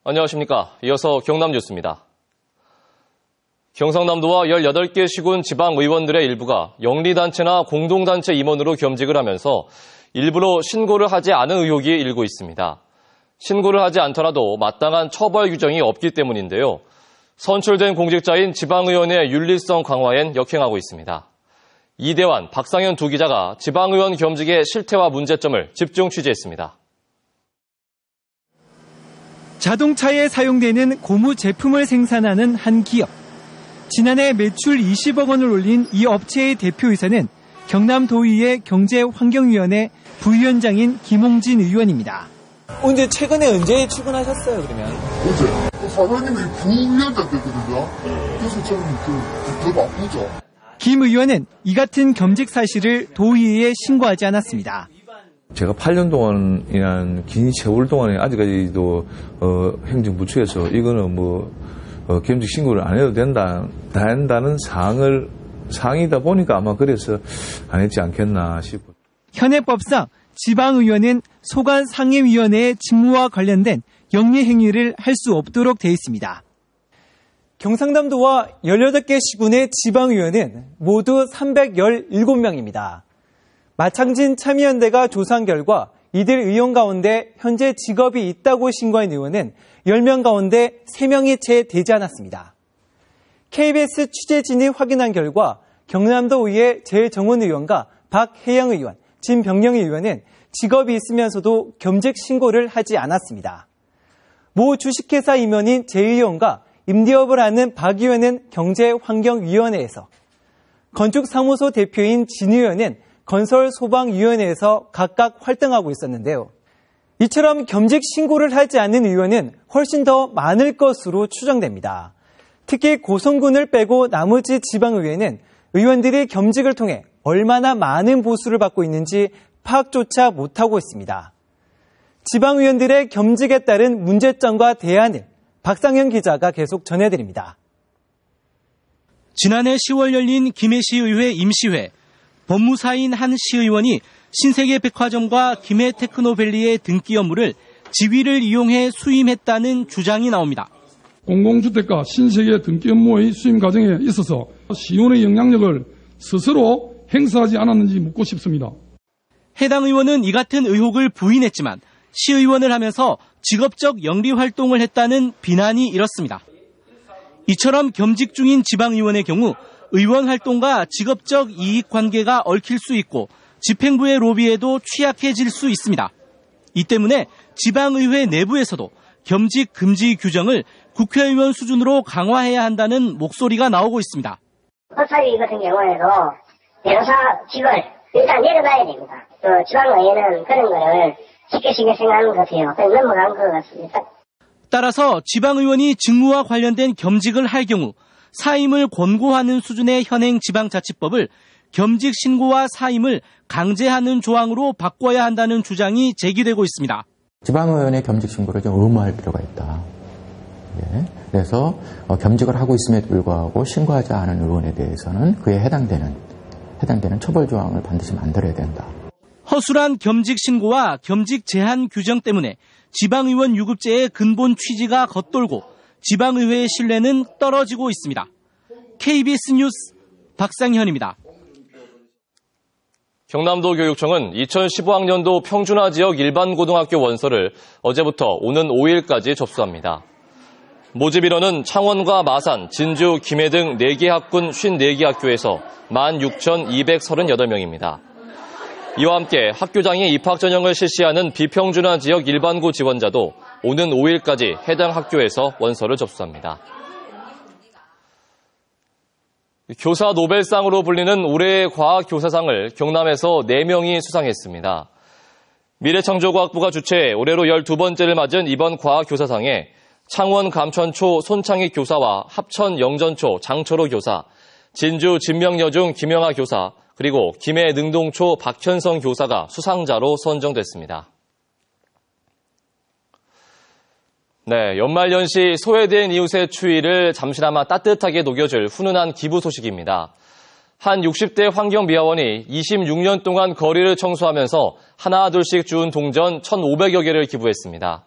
안녕하십니까. 이어서 경남 뉴스입니다. 경상남도와 18개 시군 지방의원들의 일부가 영리단체나 공동단체 임원으로 겸직을 하면서 일부러 신고를 하지 않은 의혹이 일고 있습니다. 신고를 하지 않더라도 마땅한 처벌 규정이 없기 때문인데요. 선출된 공직자인 지방의원의 윤리성 강화엔 역행하고 있습니다. 이대환, 박상현 두 기자가 지방의원 겸직의 실태와 문제점을 집중 취재했습니다. 자동차에 사용되는 고무 제품을 생산하는 한 기업. 지난해 매출 20억 원을 올린 이 업체의 대표이사는 경남도의회 경제환경위원회 부위원장인 김홍진 의원입니다. 최근에 출근하셨어요, 그러면? 어제. 사장님이 부위원장 되거든요. 그래서 저는 더 바쁘죠. 김 의원은 이 같은 겸직 사실을 도의회에 신고하지 않았습니다. 제가 8년 동안이란 긴 세월 동안에 아직까지도 행정부처에서 이거는 겸직 신고를 안 해도 된다는 사항이다 보니까 아마 그래서 안 했지 않겠나 싶어요. 현행법상 지방의원은 소관상임위원회의 직무와 관련된 영리 행위를 할 수 없도록 돼 있습니다. 경상남도와 18개 시군의 지방의원은 모두 317명입니다. 마창진 참여연대가 조사한 결과 이들 의원 가운데 현재 직업이 있다고 신고한 의원은 10명 가운데 3명이 채 되지 않았습니다. KBS 취재진이 확인한 결과 경남도 의회 재정원 의원과 박혜영 의원, 진병영 의원은 직업이 있으면서도 겸직 신고를 하지 않았습니다. 모 주식회사 임원인 재 의원과 임대업을 하는 박 의원은 경제환경위원회에서, 건축사무소 대표인 진 의원은 건설소방위원회에서 각각 활동하고 있었는데요. 이처럼 겸직 신고를 하지 않는 의원은 훨씬 더 많을 것으로 추정됩니다. 특히 고성군을 빼고 나머지 지방의회는 의원들이 겸직을 통해 얼마나 많은 보수를 받고 있는지 파악조차 못하고 있습니다. 지방의원들의 겸직에 따른 문제점과 대안을 박상현 기자가 계속 전해드립니다. 지난해 10월 열린 김해시의회 임시회, 법무사인 한 시의원이 신세계백화점과 김해테크노밸리의 등기 업무를 지위를 이용해 수임했다는 주장이 나옵니다. 공공주택과 신세계 등기 업무의 수임 과정에 있어서 시의원의 영향력을 스스로 행사하지 않았는지 묻고 싶습니다. 해당 의원은 이 같은 의혹을 부인했지만 시의원을 하면서 직업적 영리 활동을 했다는 비난이 일었습니다. 이처럼 겸직 중인 지방의원의 경우 의원 활동과 직업적 이익 관계가 얽힐 수 있고 집행부의 로비에도 취약해질 수 있습니다. 이 때문에 지방의회 내부에서도 겸직 금지 규정을 국회의원 수준으로 강화해야 한다는 목소리가 나오고 있습니다. 법사위 같은 경우에도 변호사직을 일단 내려놔야 됩니다. 지방의회는 그런 거를 쉽게 생각하는 것 같아요. 넘어간 것 같습니다. 따라서 지방의원이 직무와 관련된 겸직을 할 경우 사임을 권고하는 수준의 현행 지방자치법을 겸직 신고와 사임을 강제하는 조항으로 바꿔야 한다는 주장이 제기되고 있습니다. 지방의원의 겸직 신고를 좀 의무화할 필요가 있다. 그래서 겸직을 하고 있음에도 불구하고 신고하지 않은 의원에 대해서는 그에 해당되는 처벌 조항을 반드시 만들어야 된다. 허술한 겸직 신고와 겸직 제한 규정 때문에 지방의원 유급제의 근본 취지가 겉돌고 지방의회의 신뢰는 떨어지고 있습니다. KBS 뉴스 박상현입니다. 경남도 교육청은 2015학년도 평준화 지역 일반 고등학교 원서를 어제부터 오는 5일까지 접수합니다. 모집 인원은 창원과 마산, 진주, 김해 등 4개 학군 54개 학교에서 16,238명입니다. 이와 함께 학교장이 입학 전형을 실시하는 비평준화 지역 일반고 지원자도 오는 5일까지 해당 학교에서 원서를 접수합니다. 교사 노벨상으로 불리는 올해의 과학교사상을 경남에서 4명이 수상했습니다. 미래창조과학부가 주최해 올해로 12번째를 맞은 이번 과학교사상에 창원 감천초 손창익 교사와 합천 영전초 장철호 교사, 진주 진명여중 김영하 교사, 그리고 김해 능동초 박현성 교사가 수상자로 선정됐습니다. 네, 연말연시 소외된 이웃의 추위를 잠시나마 따뜻하게 녹여줄 훈훈한 기부 소식입니다. 한 60대 환경미화원이 26년 동안 거리를 청소하면서 하나둘씩 주운 동전 1,500여 개를 기부했습니다.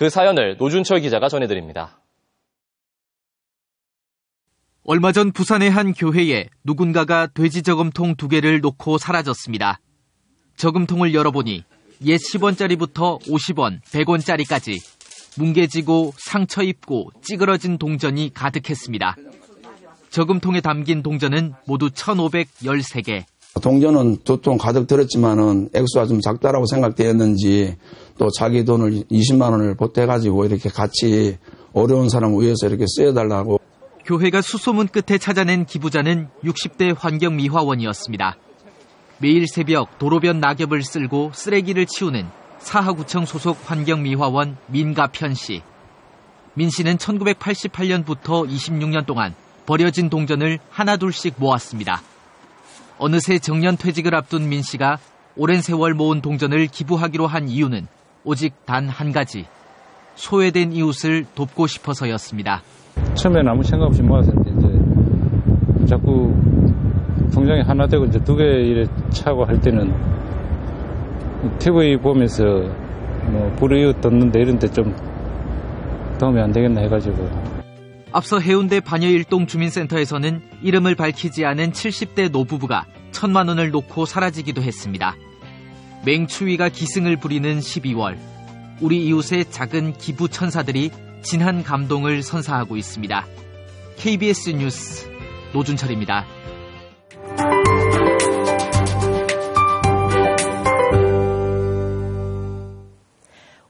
그 사연을 노준철 기자가 전해드립니다. 얼마 전 부산의 한 교회에 누군가가 돼지 저금통 2개를 놓고 사라졌습니다. 저금통을 열어보니 옛 10원짜리부터 50원, 100원짜리까지 뭉개지고 상처 입고 찌그러진 동전이 가득했습니다. 저금통에 담긴 동전은 모두 1,513개. 동전은 2통 가득 들었지만은 액수가 좀 작다라고 생각되었는지 또 자기 돈을 20만 원을 보태가지고 이렇게 같이 어려운 사람을 위해서 이렇게 쓰여달라고. 교회가 수소문 끝에 찾아낸 기부자는 60대 환경미화원이었습니다. 매일 새벽 도로변 낙엽을 쓸고 쓰레기를 치우는 사하구청 소속 환경미화원 민가편 씨. 민 씨는 1988년부터 26년 동안 버려진 동전을 하나둘씩 모았습니다. 어느새 정년퇴직을 앞둔 민 씨가 오랜 세월 모은 동전을 기부하기로 한 이유는 오직 단 한 가지. 소외된 이웃을 돕고 싶어서였습니다. 처음에는 아무 생각 없이 모았었는데 이제 자꾸 통장에 하나 되고 이제 2개 이래 차고 할 때는 TV 보면서 뭐 불이웃 돕는데 이런 데 좀 도움이 안 되겠나 해가지고. 앞서 해운대 반여일동 주민센터에서는 이름을 밝히지 않은 70대 노부부가 1,000만 원을 놓고 사라지기도 했습니다. 맹추위가 기승을 부리는 12월. 우리 이웃의 작은 기부 천사들이 진한 감동을 선사하고 있습니다. KBS 뉴스 노준철입니다.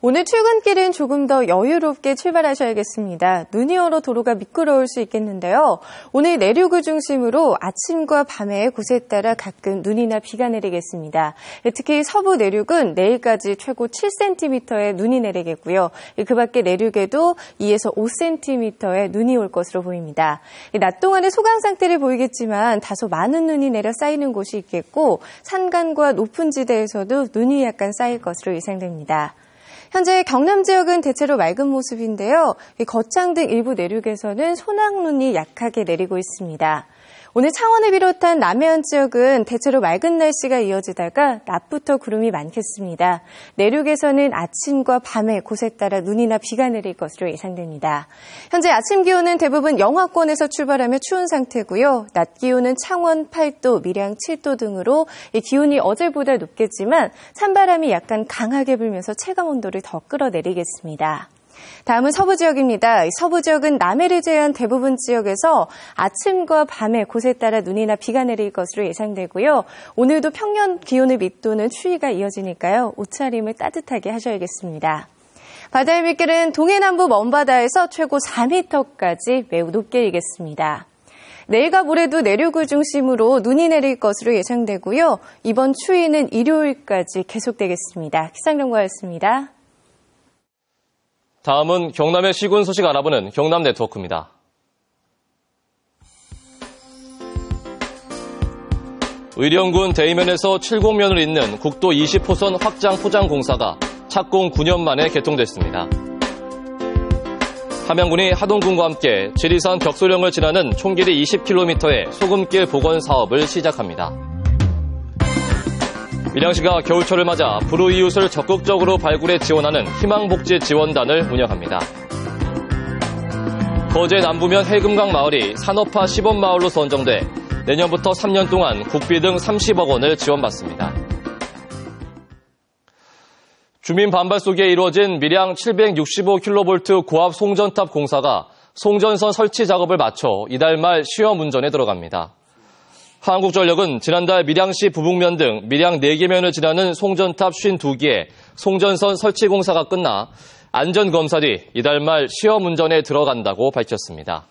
오늘 출근길은 조금 더 여유롭게 출발하셔야겠습니다. 눈이 얼어 도로가 미끄러울 수 있겠는데요. 오늘 내륙을 중심으로 아침과 밤에 곳에 따라 가끔 눈이나 비가 내리겠습니다. 특히 서부 내륙은 내일까지 최고 7cm의 눈이 내리겠고요. 그 밖에 내륙에도 2에서 5cm의 눈이 올 것으로 보입니다. 낮 동안의 소강 상태를 보이겠지만 다소 많은 눈이 내려 쌓이는 곳이 있겠고 산간과 높은 지대에서도 눈이 약간 쌓일 것으로 예상됩니다. 현재 경남 지역은 대체로 맑은 모습인데요. 거창 등 일부 내륙에서는 소낙눈이 약하게 내리고 있습니다. 오늘 창원을 비롯한 남해안 지역은 대체로 맑은 날씨가 이어지다가 낮부터 구름이 많겠습니다. 내륙에서는 아침과 밤에 곳에 따라 눈이나 비가 내릴 것으로 예상됩니다. 현재 아침 기온은 대부분 영하권에서 출발하며 추운 상태고요. 낮 기온은 창원 8도, 밀양 7도 등으로 기온이 어제보다 높겠지만 찬바람이 약간 강하게 불면서 체감 온도를 더 끌어내리겠습니다. 다음은 서부 지역입니다. 서부 지역은 남해를 제외한 대부분 지역에서 아침과 밤에 곳에 따라 눈이나 비가 내릴 것으로 예상되고요. 오늘도 평년 기온을 밑도는 추위가 이어지니까요. 옷차림을 따뜻하게 하셔야겠습니다. 바다의 물결은 동해남부 먼바다에서 최고 4m까지 매우 높게 일겠습니다. 내일과 모레도 내륙을 중심으로 눈이 내릴 것으로 예상되고요. 이번 추위는 일요일까지 계속되겠습니다. 기상정보였습니다. 다음은 경남의 시군 소식 알아보는 경남 네트워크입니다. 의령군 대이면에서 70면을 잇는 국도 20호선 확장 포장 공사가 착공 9년 만에 개통됐습니다. 함양군이 하동군과 함께 지리산 벽소령을 지나는 총 길이 20km의 소금길 복원 사업을 시작합니다. 밀양시가 겨울철을 맞아 불우이웃을 적극적으로 발굴해 지원하는 희망복지지원단을 운영합니다. 거제 남부면 해금강 마을이 산업화 시범마을로 선정돼 내년부터 3년 동안 국비 등 30억 원을 지원받습니다. 주민 반발 속에 이루어진 밀양 765kV 고압 송전탑 공사가 송전선 설치 작업을 마쳐 이달 말 시험 운전에 들어갑니다. 한국전력은 지난달 밀양시 부북면 등 밀양 4개면을 지나는 송전탑 52기의 송전선 설치 공사가 끝나 안전검사 뒤 이달 말 시험 운전에 들어간다고 밝혔습니다.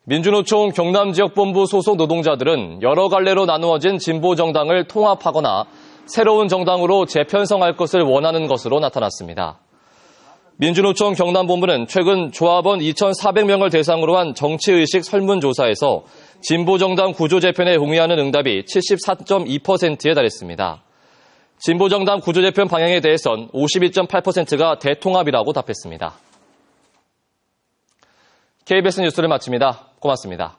민주노총 경남지역본부 소속 노동자들은 여러 갈래로 나누어진 진보정당을 통합하거나 새로운 정당으로 재편성할 것을 원하는 것으로 나타났습니다. 민주노총 경남본부는 최근 조합원 2,400명을 대상으로 한 정치의식 설문조사에서 진보정당 구조재편에 동의하는 응답이 74.2%에 달했습니다. 진보정당 구조재편 방향에 대해선 52.8%가 대통합이라고 답했습니다. KBS 뉴스를 마칩니다. 고맙습니다.